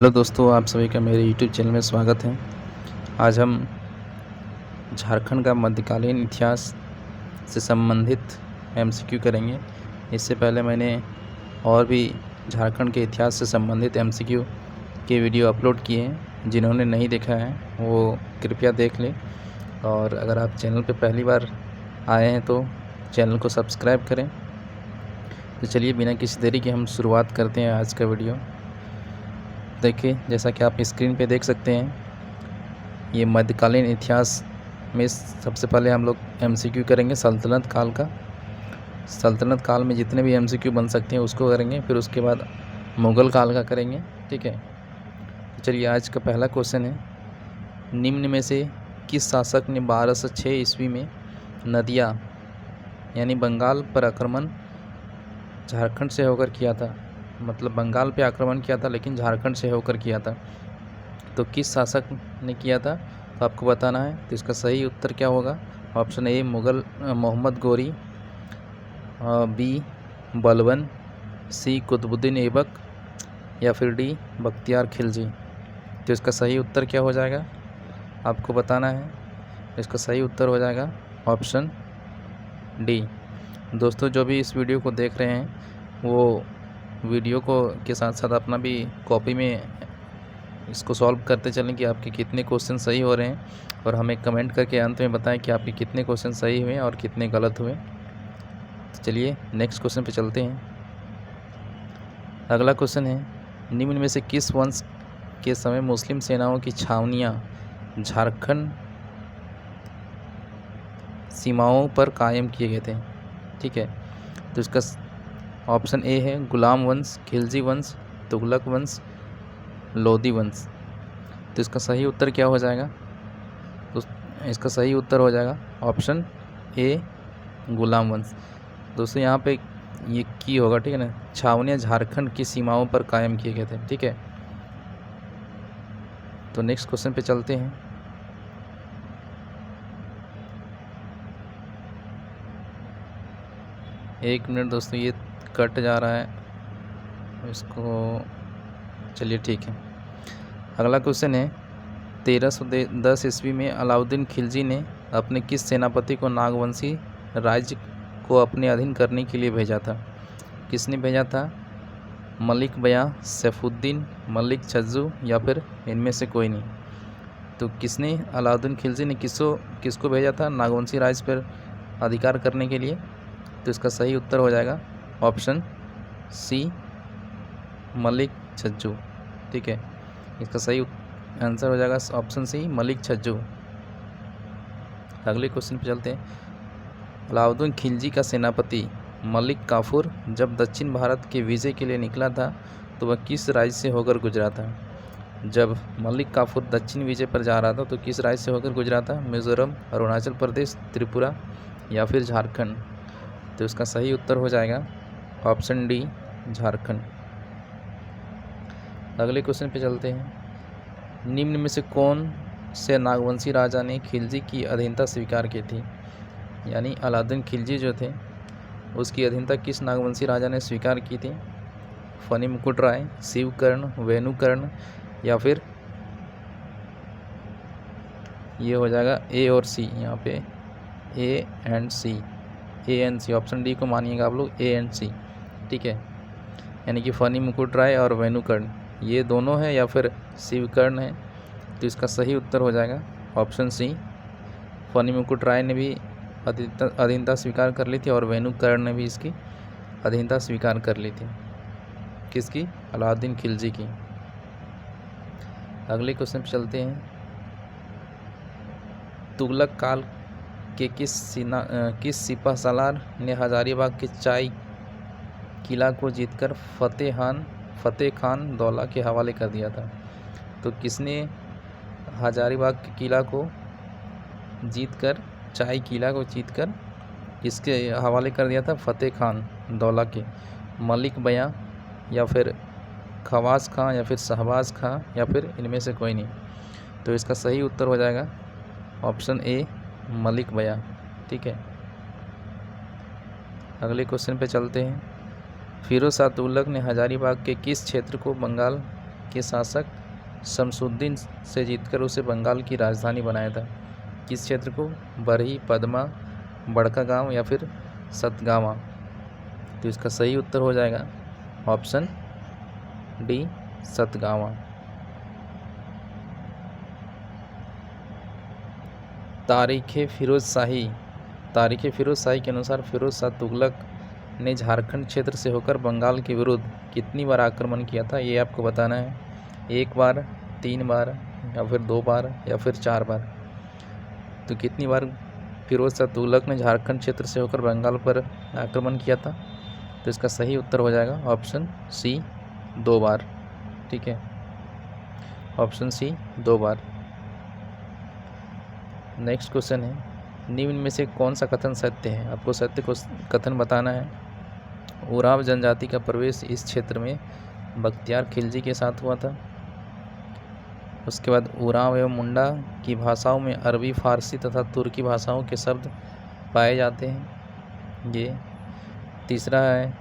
Hello दोस्तों, आप सभी का मेरे यूट्यूब चैनल में स्वागत है। आज हम झारखंड का मध्यकालीन इतिहास से संबंधित एमसीक्यू करेंगे। इससे पहले मैंने और भी झारखंड के इतिहास से संबंधित एमसीक्यू के वीडियो अपलोड किए हैं। जिन्होंने नहीं देखा है वो कृपया देख लें, और अगर आप चैनल पर पहली बार आए हैं तो चैनल को सब्सक्राइब करें। तो चलिए बिना किसी देरी के हम शुरुआत करते हैं आज का वीडियो। देखिए, जैसा कि आप स्क्रीन पे देख सकते हैं, ये मध्यकालीन इतिहास में सबसे पहले हम लोग एमसीक्यू करेंगे सल्तनत काल का। सल्तनत काल में जितने भी एमसीक्यू बन सकते हैं उसको करेंगे, फिर उसके बाद मुग़ल काल का करेंगे। ठीक है, तो चलिए आज का पहला क्वेश्चन है, निम्न में से किस शासक ने 1206 ईस्वी में नदिया यानी बंगाल पर आक्रमण झारखंड से होकर किया था? मतलब बंगाल पे आक्रमण किया था लेकिन झारखंड से होकर किया था। तो किस शासक ने किया था तो आपको बताना है। तो इसका सही उत्तर क्या होगा? Option A Mughal Mohammad Ghori, B Balban, सी कुतुबुद्दीन ऐबक, या फिर डी बख्तियार खिलजी। तो इसका सही उत्तर क्या हो जाएगा आपको बताना है। इसका सही उत्तर हो जाएगा ऑप्शन डी। दोस्तों, जो भी इस वीडियो को देख रहे हैं वो वीडियो को के साथ साथ अपना भी कॉपी में इसको सॉल्व करते चलें कि आपके कितने क्वेश्चन सही हो रहे हैं, और हमें कमेंट करके अंत में बताएं कि आपके कितने क्वेश्चन सही हुए और कितने गलत हुए। तो चलिए नेक्स्ट क्वेश्चन पे चलते हैं। अगला क्वेश्चन है, निम्न में से किस वंश के समय मुस्लिम सेनाओं की छावनियाँ झारखंड सीमाओं पर कायम किए गए थे? ठीक है, तो इसका ऑप्शन ए है गुलाम वंश, खिलजी वंश, तुगलक वंश, लोधी वंश। तो इसका सही उत्तर क्या हो जाएगा? तो इसका सही उत्तर हो जाएगा ऑप्शन ए गुलाम वंश। दोस्तों, यहाँ पे ये की होगा, ठीक है ना। छावनियाँ झारखंड की सीमाओं पर कायम किए गए थे। ठीक है, तो नेक्स्ट क्वेश्चन पे चलते हैं। एक मिनट दोस्तों, ये कट जा रहा है इसको। चलिए ठीक है, अगला क्वेश्चन है, 1310 ईस्वी में अलाउद्दीन खिलजी ने अपने किस सेनापति को नागवंशी राज्य को अपने अधीन करने के लिए भेजा था? किसने भेजा था? मलिक बयां, सैफुद्दीन, मलिक छज्जू, या फिर इनमें से कोई नहीं। तो किसने, अलाउद्दीन खिलजी ने किसको भेजा था नागवंशी राज्य पर अधिकार करने के लिए? तो इसका सही उत्तर हो जाएगा ऑप्शन सी मलिक छज्जू। ठीक है, इसका सही आंसर हो जाएगा ऑप्शन सी मलिक छज्जू। अगले क्वेश्चन पे चलते हैं। अलाउद्दीन खिलजी का सेनापति मलिक काफूर जब दक्षिण भारत के विजय के लिए निकला था तो वह किस राज्य से होकर गुजरा था? जब मलिक काफूर दक्षिण विजय पर जा रहा था तो किस राज्य से होकर गुजरा था? मिजोरम, अरुणाचल प्रदेश, त्रिपुरा, या फिर झारखंड। तो इसका सही उत्तर हो जाएगा ऑप्शन डी झारखंड। अगले क्वेश्चन पे चलते हैं। निम्न में से कौन से नागवंशी राजा ने खिलजी की अधीनता स्वीकार की थी? यानी अलाउद्दीन खिलजी जो थे उसकी अधीनता किस नागवंशी राजा ने स्वीकार की थी? फनी मुकुट राय, शिवकर्ण, वेणुकर्ण, या फिर ये हो जाएगा ए और सी। यहाँ पे A and C, option D को मानिएगा आप लोग, ए एंड सी। ठीक है, यानी कि फनी मुकुट राय और वेणुकर्ण ये दोनों हैं या फिर शिवकर्ण है। तो इसका सही उत्तर हो जाएगा ऑप्शन सी। फनी मुकुट राय ने भी अधीनता स्वीकार कर ली थी और वेणुकर्ण ने भी इसकी अधीनता स्वीकार कर ली थी। किसकी? अलाउद्दीन खिलजी की। अगले क्वेश्चन पे चलते हैं। तुगलक काल के किस सिपह सालार ने हजारीबाग के चाय किला को जीतकर फतेह खान दौला के हवाले कर दिया था? तो किसने हजारीबाग के किला को जीतकर, चाय किला को जीतकर किसके हवाले कर दिया था? फतेह खान दौला के। मलिक बयां, या फिर खवास खां, या फिर शहबाज खां, या फिर इनमें से कोई नहीं। तो इसका सही उत्तर हो जाएगा ऑप्शन ए मलिक बयां। ठीक है, अगले क्वेश्चन पे चलते हैं। फिरोज शाह तुगलक ने हजारीबाग के किस क्षेत्र को बंगाल के शासक शमसुद्दीन से जीतकर उसे बंगाल की राजधानी बनाया था? किस क्षेत्र को? बरही, पद्मा, बड़कागांव या फिर सतगावा? तो इसका सही उत्तर हो जाएगा ऑप्शन डी, सतगावा। तारीख़ फिरोज शाही के अनुसार फिरोज शाह तुगलक ने झारखंड क्षेत्र से होकर बंगाल के विरुद्ध कितनी बार आक्रमण किया था? ये आपको बताना है। 1 बार, 3 बार या फिर 2 बार या फिर 4 बार? तो कितनी बार फिरोज शाह तुगलक ने झारखंड क्षेत्र से होकर बंगाल पर आक्रमण किया था? तो इसका सही उत्तर हो जाएगा ऑप्शन सी, 2 बार। ठीक है, ऑप्शन सी, 2 बार। नेक्स्ट क्वेश्चन है, निम्न में से कौन सा कथन सत्य है? आपको सत्य को कथन बताना है। उरांव जनजाति का प्रवेश इस क्षेत्र में बख्तियार खिलजी के साथ हुआ था। उसके बाद उरांव एवं मुंडा की भाषाओं में अरबी, फारसी तथा तुर्की भाषाओं के शब्द पाए जाते हैं। ये तीसरा है,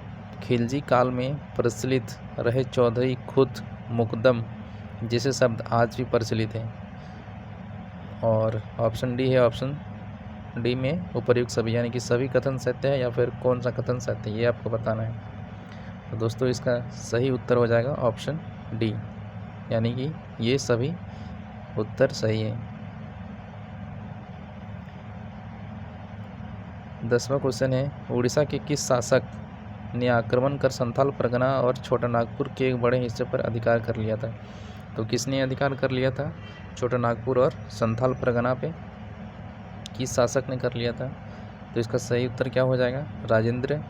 खिलजी काल में प्रचलित रहे चौधरी खुद मुकदम जैसे शब्द आज भी प्रचलित हैं। और ऑप्शन डी है, ऑप्शन डी में उपर्युक्त सभी, यानी कि सभी कथन सत्य है या फिर कौन सा कथन सत्य है, ये आपको बताना है। तो दोस्तों इसका सही उत्तर हो जाएगा ऑप्शन डी, यानी कि ये सभी उत्तर सही है। 10वां क्वेश्चन है, उड़ीसा के किस शासक ने आक्रमण कर संथाल परगना और छोटा नागपुर के एक बड़े हिस्से पर अधिकार कर लिया था? तो किसने अधिकार कर लिया था छोटा नागपुर और संथाल परगना पे? किस शासक ने कर लिया था? तो इसका सही उत्तर क्या हो जाएगा? राजेंद्र,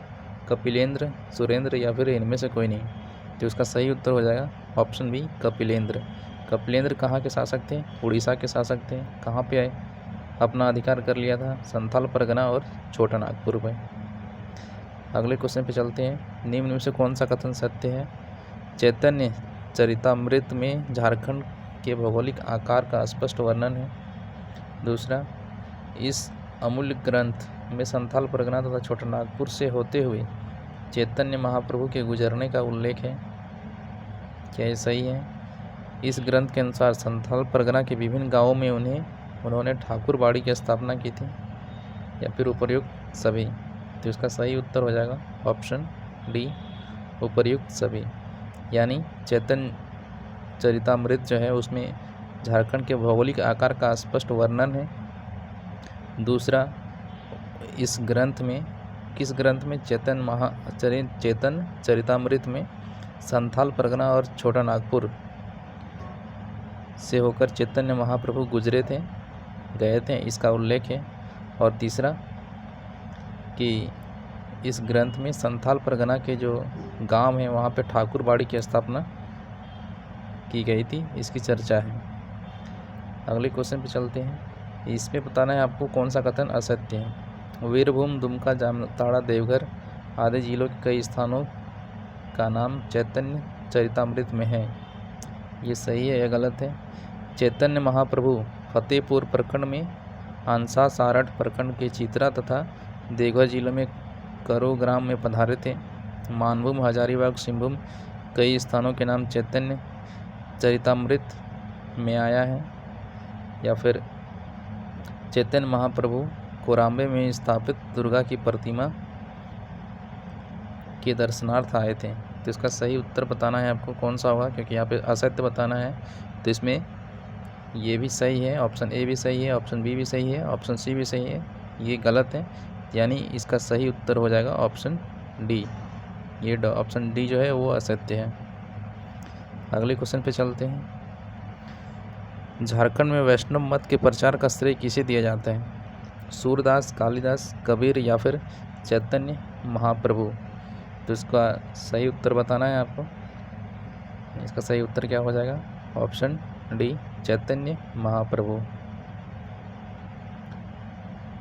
कपिलेंद्र, सुरेंद्र या फिर इनमें से कोई नहीं। तो इसका सही उत्तर हो जाएगा ऑप्शन बी, कपिलेंद्र। कपिलेंद्र कहाँ के शासक थे? उड़ीसा के शासक थे। कहाँ पे आए अपना अधिकार कर लिया था? संथाल परगना और छोटा नागपुर पे। अगले क्वेश्चन पे चलते हैं, निम्न में से कौन सा कथन सत्य है? चैतन्य चरितामृत में झारखंड के भौगोलिक आकार का स्पष्ट वर्णन है। दूसरा, इस अमूल्य ग्रंथ में संथाल परगना तथा छोटा नागपुर से होते हुए चैतन्य महाप्रभु के गुजरने का उल्लेख है। क्या ये सही है? इस ग्रंथ के अनुसार संथाल परगना के विभिन्न गांवों में उन्होंने ठाकुर बाड़ी की स्थापना की थी, या फिर उपर्युक्त सभी? तो इसका सही उत्तर हो जाएगा ऑप्शन डी, उपर्युक्त सभी। यानी चैतन्य चरितामृत जो है उसमें झारखंड के भौगोलिक आकार का स्पष्ट वर्णन है। दूसरा, इस ग्रंथ में, किस ग्रंथ में? चैतन्य चरितामृत में संथाल परगना और छोटा नागपुर से होकर चैतन्य महाप्रभु गए थे, इसका उल्लेख है। और तीसरा कि इस ग्रंथ में संथाल परगना के जो गांव हैं वहाँ पे ठाकुर बाड़ी की स्थापना की गई थी, इसकी चर्चा है। अगले क्वेश्चन पे चलते हैं, इसमें बताना है आपको कौन सा कथन असत्य है। वीरभूम, दुमका, जामताड़ा, देवघर आदि जिलों के कई स्थानों का नाम चैतन्य चरितामृत में है। ये सही है या गलत है? चैतन्य महाप्रभु फतेहपुर प्रखंड में, आंसा सारठ प्रखंड के चित्रा तथा देवघर जिलों में करो ग्राम में पधारे थे। मानभूम, हजारीबाग, सिंहभूम कई स्थानों के नाम चैतन्य चरितामृत में आया है। या फिर चैतन्य महाप्रभु कोराम्बे में स्थापित दुर्गा की प्रतिमा के दर्शनार्थ आए थे। तो इसका सही उत्तर बताना है आपको कौन सा होगा, क्योंकि यहाँ पे असत्य बताना है। तो इसमें ये भी सही है, ऑप्शन ए भी सही है, ऑप्शन बी भी सही है, ऑप्शन सी भी सही है, ये गलत है। यानी इसका सही उत्तर हो जाएगा ऑप्शन डी। ये ऑप्शन डी जो है वो असत्य है। अगले क्वेश्चन पे चलते हैं, झारखंड में वैष्णव मत के प्रचार का श्रेय किसे दिया जाता है? सूरदास, कालिदास, कबीर या फिर चैतन्य महाप्रभु? तो इसका सही उत्तर बताना है आपको। इसका सही उत्तर क्या हो जाएगा? Option D, Chaitanya Mahaprabhu.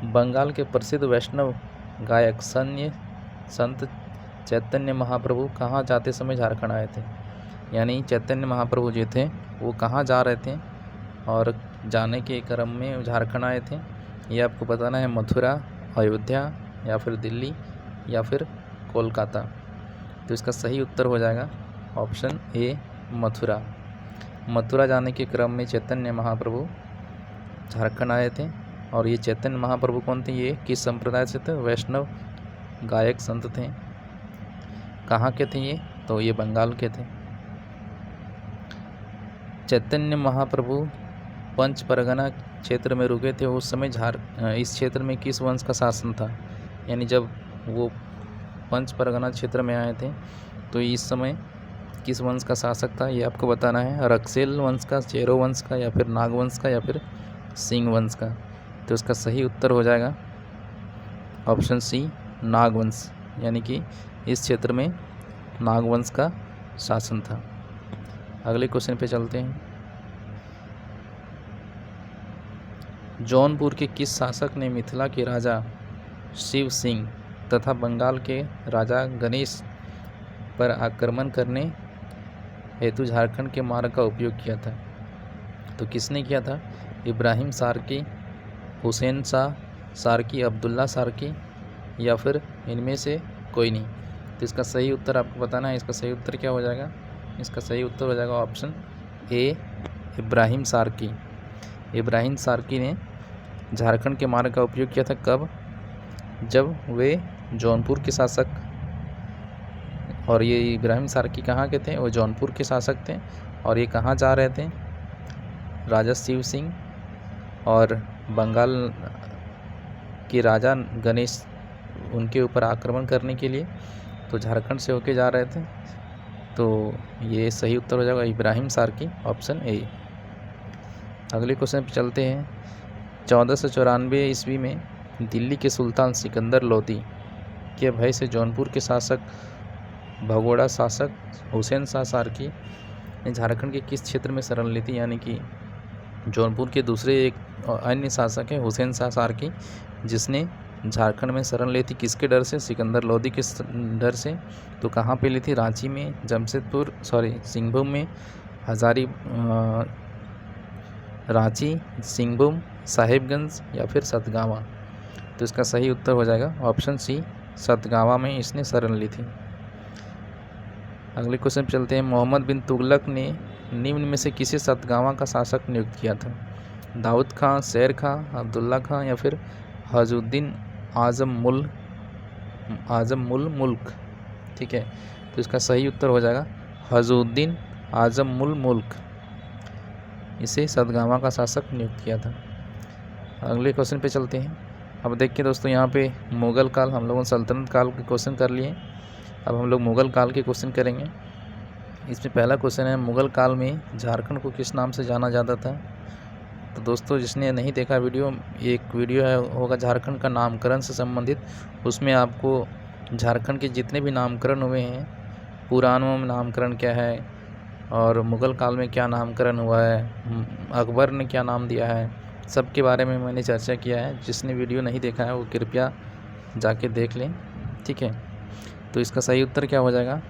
बंगाल के प्रसिद्ध वैष्णव गायक संत चैतन्य महाप्रभु कहाँ जाते समय झारखंड आए थे? यानी चैतन्य महाप्रभु जो थे वो कहाँ जा रहे थे और जाने के क्रम में झारखंड आए थे? ये आपको बताना है। मथुरा, अयोध्या या फिर दिल्ली या फिर कोलकाता? तो इसका सही उत्तर हो जाएगा ऑप्शन ए, मथुरा। मथुरा जाने के क्रम में चैतन्य महाप्रभु झारखंड आए थे। और ये चैतन्य महाप्रभु कौन थे? ये किस संप्रदाय से थे? वैष्णव गायक संत थे। कहाँ के थे ये? तो ये बंगाल के थे। चैतन्य महाप्रभु पंच परगना क्षेत्र में रुके थे। उस समय इस क्षेत्र में किस वंश का शासन था? यानी जब वो पंच परगना क्षेत्र में आए थे तो इस समय किस वंश का शासक था, ये आपको बताना है। रक्सेल वंश का, चेरो वंश का, या फिर नाग वंश का, या फिर सिंह वंश का। तो इसका सही उत्तर हो जाएगा ऑप्शन सी, नाग वंश। यानी कि इस क्षेत्र में नाग वंश का शासन था। अगले क्वेश्चन पे चलते हैं। जौनपुर के किस शासक ने मिथिला के राजा शिव सिंह तथा बंगाल के राजा गणेश पर आक्रमण करने हेतु झारखंड के मार्ग का उपयोग किया था? तो किसने किया था? इब्राहिम सार्की, हुसैन शाह सार्की, अब्दुल्ला सार्की, या फिर इनमें से कोई नहीं। तो इसका सही उत्तर आपको बताना है। इसका सही उत्तर क्या हो जाएगा? इसका सही उत्तर हो जाएगा ऑप्शन ए, इब्राहिम सार्की। इब्राहिम सार्की ने झारखंड के मार्ग का उपयोग किया था। कब? जब वे जौनपुर के शासक, और ये इब्राहिम सार्की कहाँ के थे? वो जौनपुर के शासक थे। और ये कहाँ जा रहे थे? राजा शिव सिंह और बंगाल के राजा गणेश, उनके ऊपर आक्रमण करने के लिए तो झारखंड से होके जा रहे थे। तो ये सही उत्तर हो जाएगा इब्राहिम सार्की, ऑप्शन ए। अगले क्वेश्चन पर चलते हैं। 1494 ईस्वी में दिल्ली के सुल्तान सिकंदर लोदी के भय से जौनपुर के शासक भगोड़ा शासक हुसैन शाह सार्की ने झारखंड के किस क्षेत्र में शरण ली थी? यानी कि जौनपुर के दूसरे एक अन्य शासक है हुसैन शाह सार्की, जिसने झारखंड में शरण ली थी। किसके डर से? सिकंदर लोदी के डर से। तो कहाँ पे ली थी? रांची में, जमशेदपुर, सिंहभूम में, रांची, सिंहभूम, साहिबगंज, या फिर सतगावा। तो इसका सही उत्तर हो जाएगा ऑप्शन सी, सतगावा में इसने शरण ली थी। अगले क्वेश्चन पर चलते हैं। मोहम्मद बिन तुगलक ने निम्न में से किसे सतगावा का शासक नियुक्त किया था? दाऊद खां, शेर खां, अब्दुल्ला खां, या फिर हजुद्दीन आजम मुल मुल्क। ठीक है, तो इसका सही उत्तर हो जाएगा हजुद्दीन आजम मुल मुल्क। इसे सतगावा का शासक नियुक्त किया था। अगले क्वेश्चन पे चलते हैं। अब देखिए दोस्तों, यहाँ पे मुग़ल काल, हम लोगों ने सल्तनत काल के क्वेश्चन कर लिए। अब हम लोग मुग़ल काल के क्वेश्चन करेंगे। इसमें पहला क्वेश्चन है, मुग़ल काल में झारखंड को किस नाम से जाना जाता था? तो दोस्तों, जिसने नहीं देखा वीडियो, एक वीडियो है होगा झारखंड का नामकरण से संबंधित। उसमें आपको झारखंड के जितने भी नामकरण हुए हैं, पुराणों में नामकरण क्या है और मुग़ल काल में क्या नामकरण हुआ है, अकबर ने क्या नाम दिया है, सब के बारे में मैंने चर्चा किया है। जिसने वीडियो नहीं देखा है वो कृपया जाके देख लें। ठीक है, तो इसका सही उत्तर क्या हो जाएगा?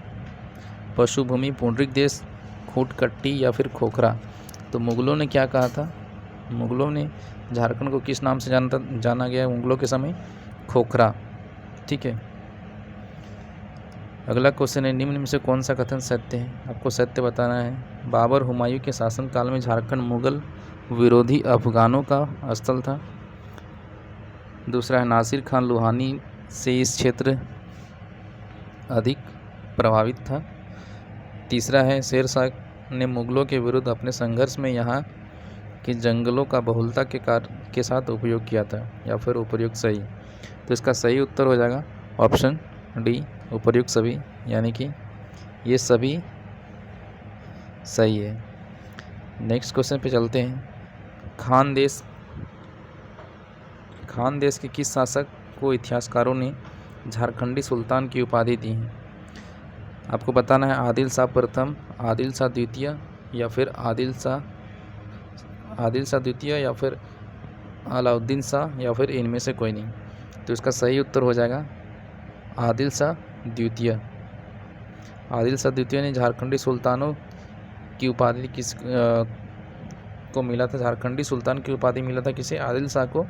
पशुभूमि, पुंडरिक देश, खूटकट्टी, या फिर खोखरा। तो मुग़लों ने क्या कहा था? मुग़लों ने झारखंड को किस नाम से जाना गया मुग़लों के समय? खोखरा। ठीक है, अगला क्वेश्चन है, निम्न में से कौन सा कथन सत्य है? आपको सत्य बताना है। बाबर हुमायूं के शासनकाल में झारखंड मुग़ल विरोधी अफगानों का स्थल था। दूसरा है, नासिर खान लोहानी से इस क्षेत्र अधिक प्रभावित था। तीसरा है, शेर शाह ने मुग़लों के विरुद्ध अपने संघर्ष में यहाँ के जंगलों का बहुलता के साथ उपयोग किया था, या फिर उपर्युक्त सही। तो इसका सही उत्तर हो जाएगा ऑप्शन डी, उपर्युक्त सभी, यानी कि ये सभी सही है। नेक्स्ट क्वेश्चन पे चलते हैं। खान देश के किस शासक को इतिहासकारों ने झारखंडी सुल्तान की उपाधि दी है? आपको बताना है, आदिल शाह प्रथम, आदिल शाह द्वितीय, या फिर आदिल शाह द्वितीय, या फिर अलाउद्दीन शाह, या फिर इनमें से कोई नहीं। तो इसका सही उत्तर हो जाएगा आदिल शाह द्वितीय। आदिल शाह द्वितीय ने झारखंडी सुल्तानों की उपाधि को मिला था, झारखंडी सुल्तान की उपाधि मिला था किसे? आदिल शाह को।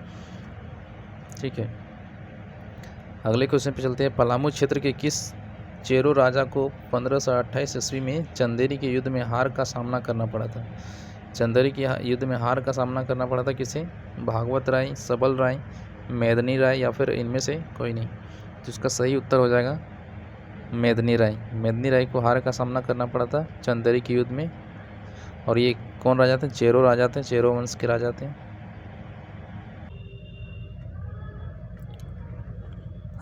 ठीक है, अगले क्वेश्चन पे चलते हैं। पलामू क्षेत्र के किस चेरो राजा को 1528 ईस्वी में चंदेरी के युद्ध में हार का सामना करना पड़ा था। चंदेरी के युद्ध में हार का सामना करना पड़ा था किसे? भागवत राय, सबल राय, मेदिनी राय या फिर इनमें से कोई नहीं। तो इसका सही उत्तर हो जाएगा मेदिनी राय। मेदिनी राय को हार का सामना करना पड़ा था चंदेरी के युद्ध में। और ये कौन राजा थे? चेरो राजा थे, चेरो वंश के राजा थे।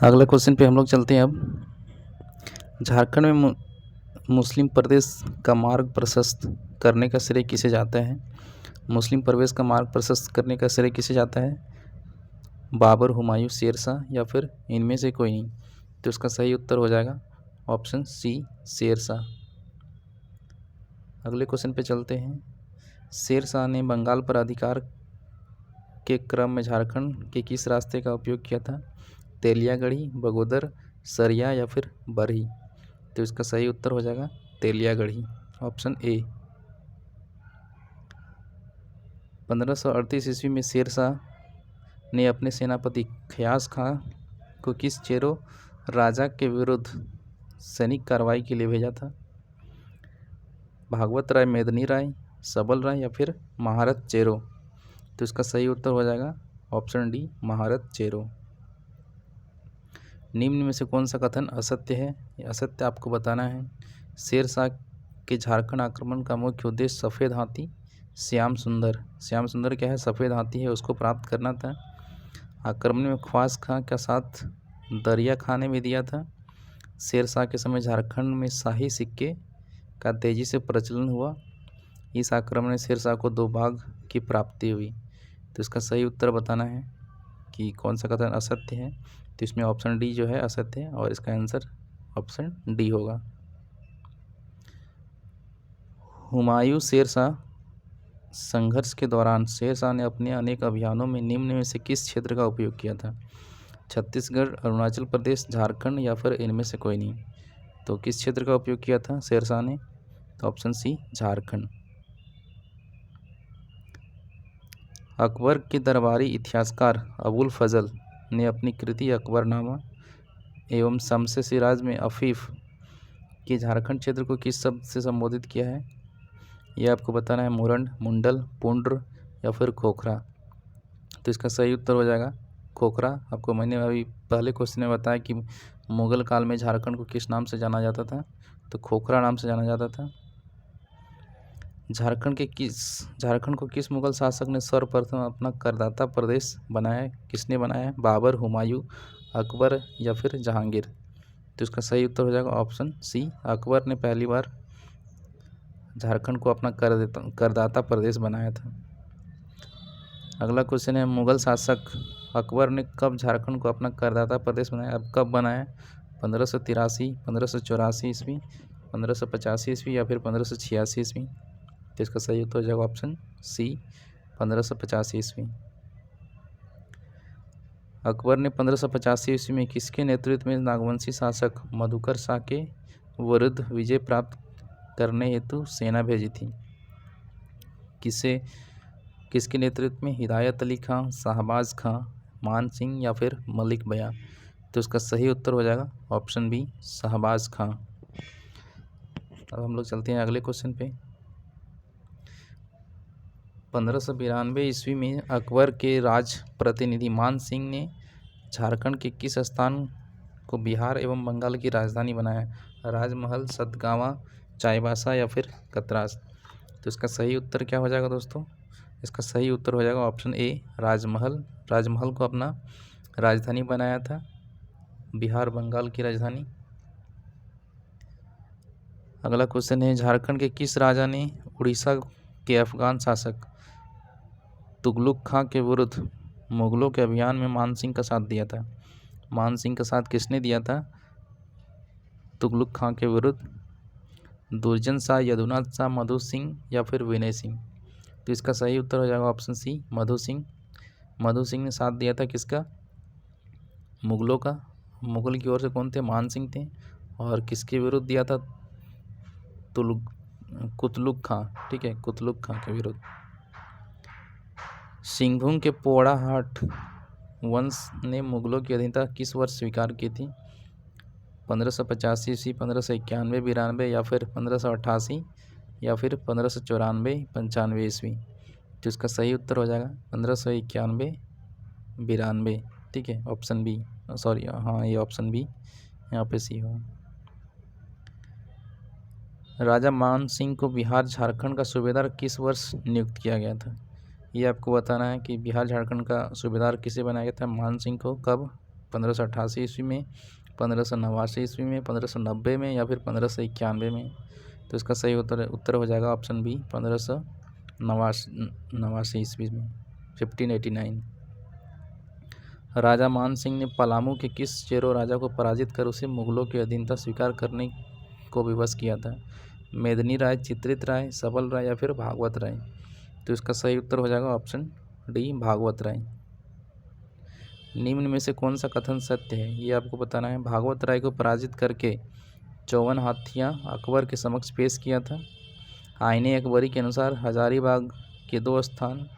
अगले क्वेश्चन पे हम लोग चलते हैं अब। झारखंड में मुस्लिम प्रदेश का मार्ग प्रशस्त करने का श्रेय किसे जाता है? मुस्लिम प्रवेश का मार्ग प्रशस्त करने का श्रेय किसे जाता है? बाबर, हुमायूं, शेरशाह या फिर इनमें से कोई नहीं। तो इसका सही उत्तर हो जाएगा ऑप्शन सी, शेरशाह। अगले क्वेश्चन पे चलते हैं। शेरशाह ने बंगाल पर अधिकार के क्रम में झारखंड के किस रास्ते का उपयोग किया था? तेलियागढ़ी, बगोदर, सरिया या फिर बरही। तो इसका सही उत्तर हो जाएगा तेलियागढ़ी, ऑप्शन ए। 1538 ईस्वी में शेरशाह ने अपने सेनापति खयास खां को किस चेरो राजा के विरुद्ध सैनिक कार्रवाई के लिए भेजा था? भागवत राय, मेदिनी राय, सबल राय या फिर महारत चेरो। तो इसका सही उत्तर हो जाएगा ऑप्शन डी, महारत चेरो। निम्न में से कौन सा कथन असत्य है? ये असत्य आपको बताना है। शेरशाह के झारखंड आक्रमण का मुख्य उद्देश्य सफ़ेद हाथी श्याम सुंदर क्या है? सफ़ेद हाथी है, उसको प्राप्त करना था। आक्रमण में ख्वास खां का साथ दरिया खां ने भी दिया था। शेरशाह के समय झारखंड में शाही सिक्के का तेजी से प्रचलन हुआ। इस आक्रमण में शेरशाह को 2 बाघ की प्राप्ति हुई। तो इसका सही उत्तर बताना है कि कौन सा कथन असत्य है। तो इसमें ऑप्शन डी जो है असत्य है और इसका आंसर ऑप्शन डी होगा। हुमायूं शेरशाह संघर्ष के दौरान शेरशाह ने अपने अनेक अभियानों में निम्न में से किस क्षेत्र का उपयोग किया था? छत्तीसगढ़, अरुणाचल प्रदेश, झारखंड या फिर इनमें से कोई नहीं। तो किस क्षेत्र का उपयोग किया था शेरशाह ने? तो ऑप्शन सी, झारखंड। अकबर के दरबारी इतिहासकार अबुल फजल ने अपनी कृति अकबरनामा एवं शम्स-ए सिराज में अफीफ के झारखंड क्षेत्र को किस शब्द से संबोधित किया है? यह आपको बताना है। मुरंड, मुंडल, पुंड्र या फिर खोखरा। तो इसका सही उत्तर हो जाएगा खोखरा। आपको मैंने अभी पहले क्वेश्चन में बताया कि मुगल काल में झारखंड को किस नाम से जाना जाता था? तो खोखरा नाम से जाना जाता था। झारखंड को किस मुगल शासक ने सर्वप्रथम अपना करदाता प्रदेश बनाया? किसने बनाया? बाबर, हुमायूं, अकबर या फिर जहांगीर। तो इसका सही उत्तर हो जाएगा ऑप्शन सी, अकबर ने पहली बार झारखंड को अपना करदाता प्रदेश बनाया था। अगला क्वेश्चन है, मुगल शासक अकबर ने कब झारखंड को अपना करदाता प्रदेश बनाया? अब कब बनाया? 1583, 1584 ईस्वी, 1585 ईस्वी या फिर 1586 ईस्वी। तो इसका सही उत्तर हो जाएगा ऑप्शन सी, 1585 ईस्वी। अकबर ने 1585 ईस्वी में किसके नेतृत्व में नागवंशी शासक मधुकर शाह के विरुद्ध विजय प्राप्त करने हेतु सेना भेजी थी? किसके नेतृत्व में? हिदायत अली खां, शाहबाज खां, मान सिंह या फिर मलिक बया। तो इसका सही उत्तर हो जाएगा ऑप्शन बी, शाहबाज खां। अब हम लोग चलते हैं अगले क्वेश्चन पे। 1592 ईस्वी में अकबर के राज प्रतिनिधि मान सिंह ने झारखंड के किस स्थान को बिहार एवं बंगाल की राजधानी बनाया? राजमहल, सतगावा, चाईबासा या फिर कतरास। तो इसका सही उत्तर क्या हो जाएगा दोस्तों? इसका सही उत्तर हो जाएगा ऑप्शन ए, राजमहल। राजमहल को अपना राजधानी बनाया था, बिहार बंगाल की राजधानी। अगला क्वेश्चन है, झारखंड के किस राजा ने उड़ीसा के अफगान शासक तुगलक खां के विरुद्ध मुगलों के अभियान में मानसिंह का साथ दिया था? मानसिंह का साथ किसने दिया था तुगलक खां के विरुद्ध? दुर्जन शाह, यदुनाथ शाह, मधु सिंह या फिर विनय सिंह। तो इसका सही उत्तर हो जाएगा ऑप्शन सी, मधु सिंह। मधु सिंह ने साथ दिया था किसका? मुगलों का। मुगल की ओर से कौन थे? मान सिंह थे। और किसके विरुद्ध दिया था? कुतलुक खां। ठीक है, कुतलुक खां के विरुद्ध। सिंहभूम के पोड़ाहाट वंश ने मुगलों की अधीनता किस वर्ष स्वीकार की थी? 1585 ईस्वी, 1591, 92 या फिर 1588 या फिर 1594, 95 ईस्वी। तो इसका सही उत्तर हो जाएगा 1591, 92। ठीक है, ऑप्शन बी, सॉरी हाँ ये ऑप्शन बी यहाँ पे सी हो। राजा मान सिंह को बिहार झारखंड का सूबेदार किस वर्ष नियुक्त किया गया था? ये आपको बताना है कि बिहार झारखंड का सूबेदार किसे बनाया गया था मान सिंह को, कब? 1588 ईस्वी में, 1589 ईस्वी में, 1590 में या फिर 1591 में। तो इसका सही उत्तर हो जाएगा ऑप्शन बी 1589 ईस्वी में, 1589। राजा मान सिंह ने पलामू के किस चेरो राजा को पराजित कर उसे मुगलों की अधीनता स्वीकार करने को विवश किया था? मेदिनी राय, चित्रित राय, सबल राय या फिर भागवत राय। तो इसका सही उत्तर हो जाएगा ऑप्शन डी भागवत राय। निम्न में से कौन सा कथन सत्य है? ये आपको बताना है। भागवत राय को पराजित करके 54 हाथियाँ अकबर के समक्ष पेश किया था। आईने अकबरी के अनुसार हजारीबाग के 2 स्थान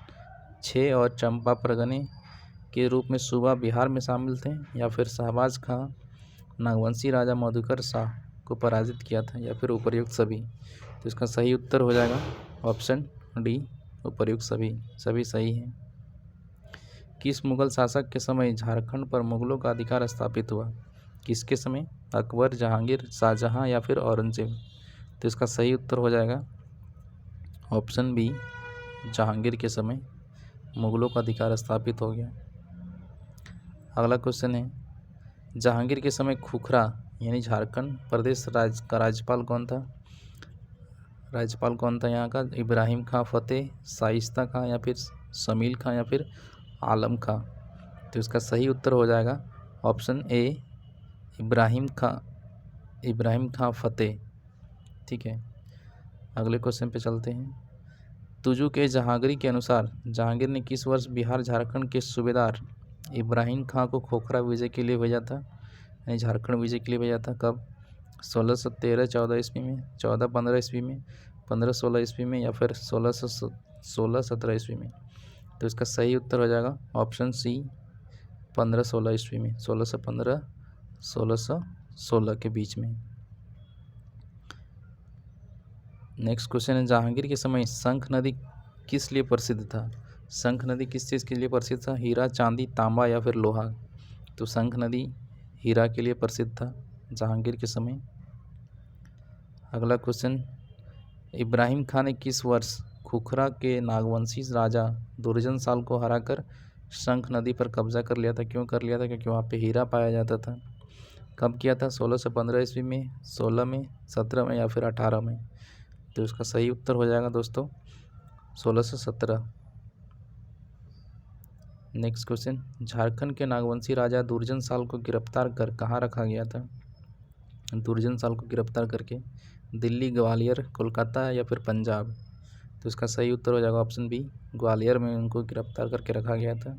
6 और चंपा परगने के रूप में सूबा बिहार में शामिल थे, या फिर शहबाज खां नागवंशी राजा मधुकर शाह को पराजित किया था, या फिर उपर्युक्त सभी। तो इसका सही उत्तर हो जाएगा ऑप्शन डी उपर्युक्त सभी, सभी सही हैं। किस मुगल शासक के समय झारखंड पर मुगलों का अधिकार स्थापित हुआ? किसके समय? अकबर, जहांगीर, शाहजहां या फिर औरंगजेब। तो इसका सही उत्तर हो जाएगा ऑप्शन बी जहांगीर के समय मुगलों का अधिकार स्थापित हो गया। अगला क्वेश्चन है, जहांगीर के समय खुखरा यानी झारखंड प्रदेश का राज्यपाल कौन था? राज्यपाल कौन था यहाँ का? इब्राहिम खां फतेह, शाइस्ता खां या फिर शमील खां या फिर आलम खां। तो इसका सही उत्तर हो जाएगा ऑप्शन ए इब्राहिम खां फतेह। ठीक है, अगले क्वेश्चन पे चलते हैं। तुजू के जहांगीर के अनुसार जहांगीर ने किस वर्ष बिहार झारखंड के सूबेदार इब्राहिम खां को खोखरा विजय के लिए भेजा था, यानी झारखंड विजय के लिए भेजा था? कब? 1613-14 ईस्वी में, 1415 ईस्वी में, 1516 ईस्वी में या फिर 1617 ईस्वी में। तो इसका सही उत्तर हो जाएगा ऑप्शन सी 1516 ईस्वी में, 1615 1616 के बीच में। नेक्स्ट क्वेश्चन है, जहांगीर के समय शंख नदी किस लिए प्रसिद्ध था? शंख नदी किस चीज़ के लिए प्रसिद्ध था? हीरा, चांदी, तांबा या फिर लोहा। तो शंख नदी हीरा के लिए प्रसिद्ध था जहांगीर के समय। अगला क्वेश्चन, इब्राहिम खां ने किस वर्ष खुखरा के नागवंशी राजा दुर्जन साल को हराकर शंख नदी पर कब्जा कर लिया था? क्यों कर लिया था? क्योंकि वहाँ पे हीरा पाया जाता था। कब किया था? 1615 ईस्वी में, 16 में, 17 में या फिर 18 में। तो इसका सही उत्तर हो जाएगा दोस्तों 1617। नेक्स्ट क्वेश्चन, झारखंड के नागवंशी राजा दुर्जन साल को गिरफ्तार कर कहाँ रखा गया था? दुर्जन साल को गिरफ्तार करके दिल्ली, ग्वालियर, कोलकाता या फिर पंजाब। तो इसका सही उत्तर हो जाएगा ऑप्शन बी ग्वालियर में उनको गिरफ्तार करके रखा गया था।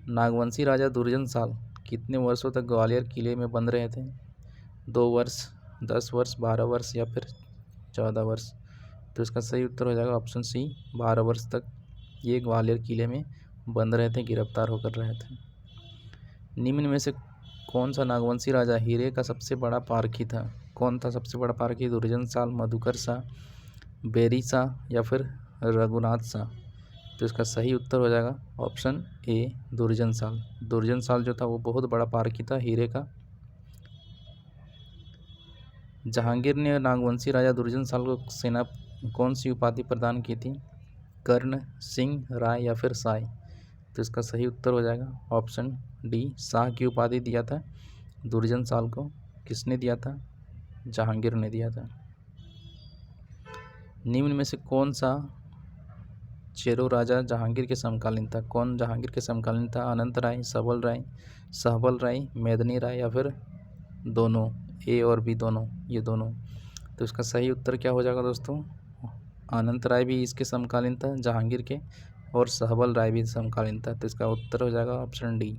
नागवंशी राजा दुर्जन साल कितने वर्षों तक ग्वालियर किले में बंद रहे थे? 2 वर्ष, 10 वर्ष, 12 वर्ष या फिर 14 वर्ष। तो इसका सही उत्तर हो जाएगा ऑप्शन सी 12 वर्ष तक ये ग्वालियर किले में बंद रहे थे, गिरफ्तार होकर रहे थे। निम्न में से कौन सा नागवंशी राजा हीरे का सबसे बड़ा पारखी था? कौन था सबसे बड़ा पारखी? दुर्जन साल, मधुकर शाह, बेरी शाह या फिर रघुनाथ शाह। तो इसका सही उत्तर हो जाएगा ऑप्शन ए दुर्जन साल। दुर्जन साल जो था वो बहुत बड़ा पारखी था हीरे का। जहांगीर ने नागवंशी राजा दुर्जन साल को सेना कौन सी उपाधि प्रदान की थी? कर्ण, सिंह, राय या फिर साय। तो इसका सही उत्तर हो जाएगा ऑप्शन डी शाह की उपाधि दिया था दुर्जन साल को। किसने दिया था? जहांगीर ने दिया था। निम्न में से कौन सा चेरो राजा जहांगीर के समकालीन था? कौन जहांगीर के समकालीन था? अनंत राय, सबल राय, सहबल राय, मेदिनी राय या फिर दोनों, ए और बी दोनों, ये दोनों। तो इसका सही उत्तर क्या हो जाएगा दोस्तों? अनंत राय भी इसके समकालीन था जहांगीर के, और सहबल राय भी समकालीन था। तो इसका उत्तर हो जाएगा ऑप्शन डी।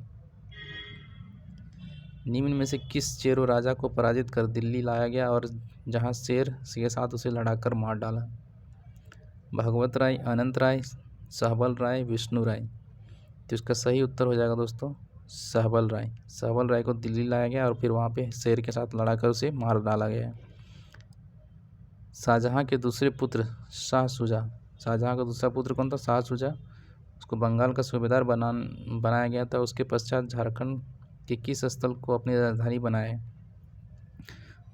निम्न में से किस चेरो राजा को पराजित कर दिल्ली लाया गया और जहां शेर के साथ उसे लड़ाकर मार डाला? भगवत राय, अनंत राय, सहबल राय, विष्णु राय। तो इसका सही उत्तर हो जाएगा दोस्तों सहबल राय। सहबल राय को दिल्ली लाया गया और फिर वहाँ पे शेर के साथ लड़ा कर उसे मार डाला गया। शाहजहाँ के दूसरे पुत्र शाह शुजा। शाहजहाँ का दूसरा पुत्र कौन था? शाह शुजा। उसको बंगाल का सूबेदार बनाया गया था। उसके पश्चात झारखंड के किस स्थल को अपनी राजधानी बनाया?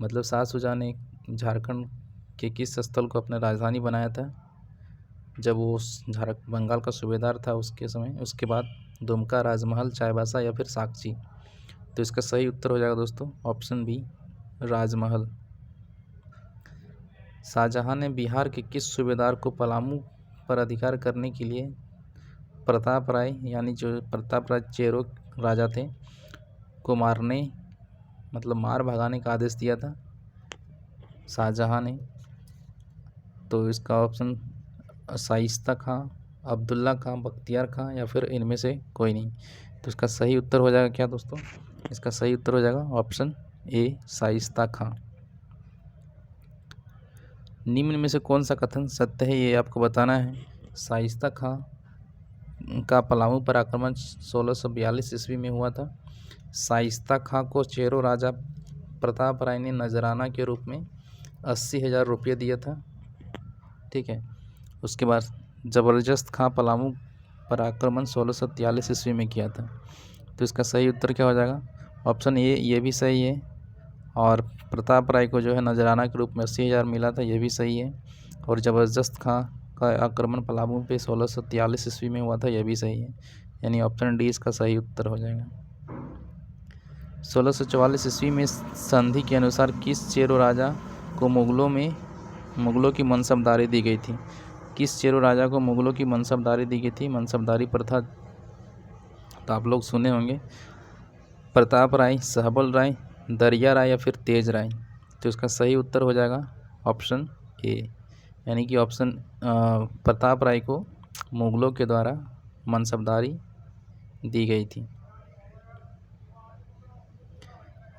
मतलब शाह शुजा ने झारखंड के किस स्थल को अपना राजधानी बनाया था जब वो बंगाल का सूबेदार था उसके समय? उसके बाद दुमका, राजमहल, चाईबासा या फिर साकची। तो इसका सही उत्तर हो जाएगा दोस्तों ऑप्शन बी, राजमहल। शाहजहाँ ने बिहार के किस सूबेदार को पलामू पर अधिकार करने के लिए प्रताप राय, यानी जो प्रताप राय चेरो राजा थे, को मारने मतलब मार भगाने का आदेश दिया था शाहजहाँ ने? तो इसका ऑप्शन शाइस्ता खां, अब्दुल्ला खां, बख्तियार खां या फिर इनमें से कोई नहीं। तो इसका सही उत्तर हो जाएगा क्या दोस्तों? इसका सही उत्तर हो जाएगा ऑप्शन ए, शाइस्ता खां। निम्न में से कौन सा कथन सत्य है, ये आपको बताना है। शाइस्ता खां का पलामू पर आक्रमण 1642 ईस्वी में हुआ था। शाइस्ता खां को चेरो राजा प्रताप राय ने नजराना के रूप में 80,000 रुपये दिया था। ठीक है। उसके बाद ज़बरदस्त खां पलामू पर आक्रमण 1643 ईस्वी में किया था। तो इसका सही उत्तर क्या हो जाएगा? ऑप्शन ए, ये भी सही है। और प्रताप राय को जो है नजराना के रूप में 80,000 मिला था, ये भी सही है। और ज़बरदस्त खां का आक्रमण पलामू पे 1643 ईस्वी में हुआ था, यह भी सही है। यानी ऑप्शन डी इसका सही उत्तर हो जाएगा। 1644 ईस्वी में संधि के अनुसार किस चेरो राजा को मुगलों की मनसबदारी दी गई थी? किस चेरो राजा को मुगलों की मनसबदारी दी गई थी? मनसबदारी प्रथा तो आप लोग सुने होंगे। प्रताप राय, सहबल राय, दरिया राय या फिर तेज राय। तो इसका सही उत्तर हो जाएगा ऑप्शन ए, यानी कि ऑप्शन प्रताप राय को मुगलों के द्वारा मनसबदारी दी गई थी।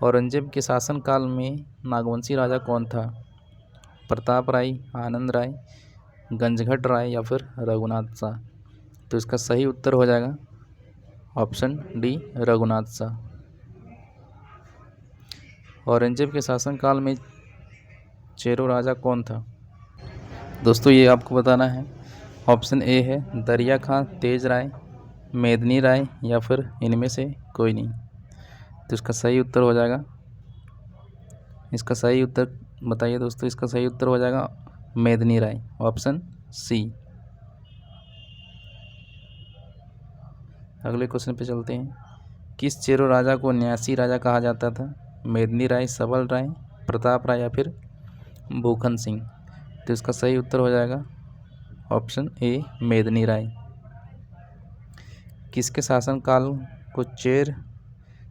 औरंगजेब के शासनकाल में नागवंशी राजा कौन था? प्रताप राय, आनंद राय, गंजघट राय या फिर रघुनाथ शाह। तो इसका सही उत्तर हो जाएगा ऑप्शन डी, रघुनाथ शाह। औरंगजेब के शासनकाल में चेरो राजा कौन था? दोस्तों ये आपको बताना है। ऑप्शन ए है दरिया खां, तेज राय, मेदनी राय या फिर इनमें से कोई नहीं। तो इसका सही उत्तर हो जाएगा, इसका सही उत्तर बताइए दोस्तों। इसका सही उत्तर हो जाएगा मेदनी राय, ऑप्शन सी। अगले क्वेश्चन पे चलते हैं। किस चेरो राजा को न्यासी राजा कहा जाता था? मेदनी राय, सबल राय, प्रताप राय या फिर भूखन सिंह। तो इसका सही उत्तर हो जाएगा ऑप्शन ए, मेदनी राय। किसके शासनकाल को चेर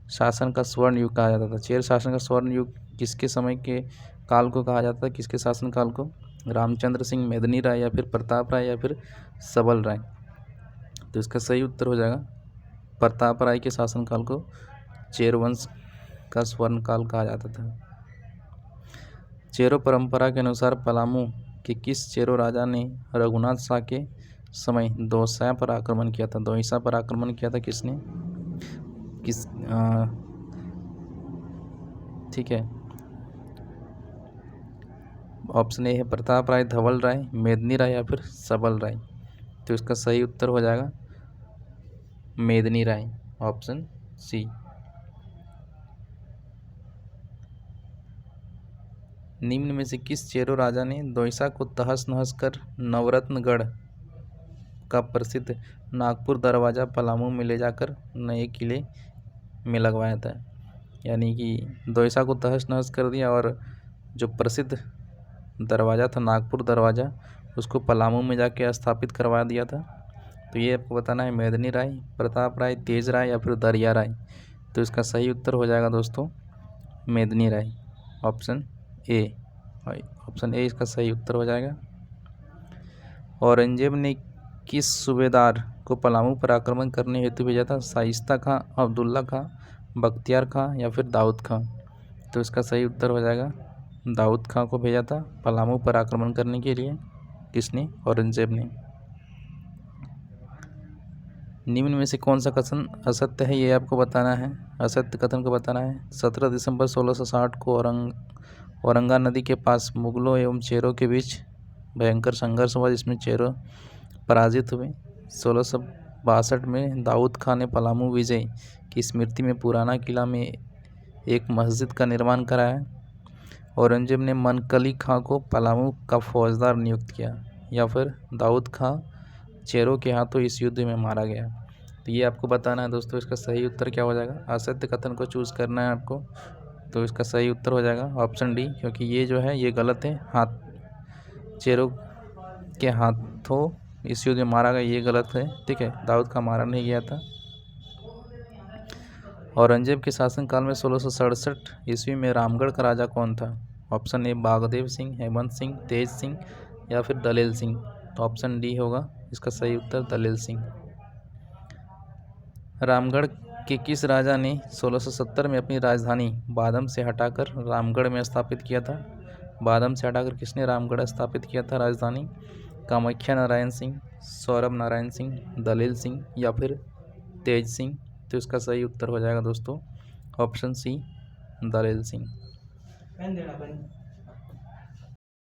शासन का स्वर्ण युग कहा जाता था? चेर शासन का स्वर्ण युग किसके समय के काल को कहा जाता है? किसके शासन काल को? रामचंद्र सिंह, मेदनी राय या फिर प्रताप राय या फिर सबल राय। तो इसका सही उत्तर हो जाएगा प्रताप राय के शासनकाल को चेर वंश का स्वर्ण काल कहा जाता था। चेरो परंपरा के अनुसार पलामू के किस चेरो राजा ने रघुनाथ शाह के समय दौसा पर आक्रमण किया था? दौसा पर आक्रमण किया था किसने? ठीक है। ऑप्शन ए है प्रताप राय, धवल राय, मेदनी राय या फिर सबल राय। तो इसका सही उत्तर हो जाएगा मेदनी राय, ऑप्शन सी। निम्न में से किस चेरो राजा ने दौसा को तहस नहस कर नवरत्नगढ़ का प्रसिद्ध नागपुर दरवाज़ा पलामू में ले जाकर नए किले में लगवाया था? यानी कि दौसा को तहस नहस कर दिया और जो प्रसिद्ध दरवाज़ा था नागपुर दरवाज़ा, उसको पलामू में जाके स्थापित करवा दिया था। तो ये आपको बताना है मेदनी राय, प्रताप राय, तेज राय या फिर दरिया राय। तो इसका सही उत्तर हो जाएगा दोस्तों मेदनी राय, ऑप्शन ए। ऑप्शन ए इसका सही उत्तर हो जाएगा। औरंगजेब ने किस सूबेदार को पलामू पर आक्रमण करने हेतु भेजा था? शाइस्ता खां, अब्दुल्ला खां, बख्तियार खां या फिर दाऊद खां। तो इसका सही उत्तर हो जाएगा दाऊद खां को भेजा था पलामू पर आक्रमण करने के लिए। किसने? औरंगजेब ने। निम्न में से कौन सा कथन असत्य है, ये आपको बताना है। असत्य कथन को बताना है। 17 दिसंबर 1660 को औरंगा नदी के पास मुगलों एवं चेरों के बीच भयंकर संघर्ष हुआ, जिसमें चेरों पराजित हुए। 1662 में दाऊद खान ने पलामू विजय की स्मृति में पुराना किला में एक मस्जिद का निर्माण कराया। औरंगजेब ने मनकली खां को पलामू का फौजदार नियुक्त किया। या फिर दाऊद खां चेरों के हाथों इस युद्ध में मारा गया। तो ये आपको बताना है दोस्तों। इसका सही उत्तर क्या हो जाएगा? असत्य कथन को चूज़ करना है आपको। तो इसका सही उत्तर हो जाएगा ऑप्शन डी, क्योंकि ये जो है ये गलत है। चेरों के हाथों इस युद्ध में मारा गया, ये गलत है। ठीक है, दाऊद खां मारा नहीं गया था। औरंगजेब के शासनकाल में 1667 ईस्वी में रामगढ़ का राजा कौन था? ऑप्शन ए बागदेव सिंह, हेमंत सिंह, तेज सिंह या फिर दलेल सिंह। तो ऑप्शन डी होगा इसका सही उत्तर, दलेल सिंह। रामगढ़ के किस राजा ने 1670 में अपनी राजधानी बादम से हटाकर रामगढ़ में स्थापित किया था? बादम से हटाकर किसने रामगढ़ स्थापित किया था राजधानी? कामाख्या नारायण सिंह, सौरभ नारायण सिंह, दलेल सिंह या फिर तेज सिंह। तो इसका सही उत्तर हो जाएगा दोस्तों ऑप्शन सी, दलेल सिंह।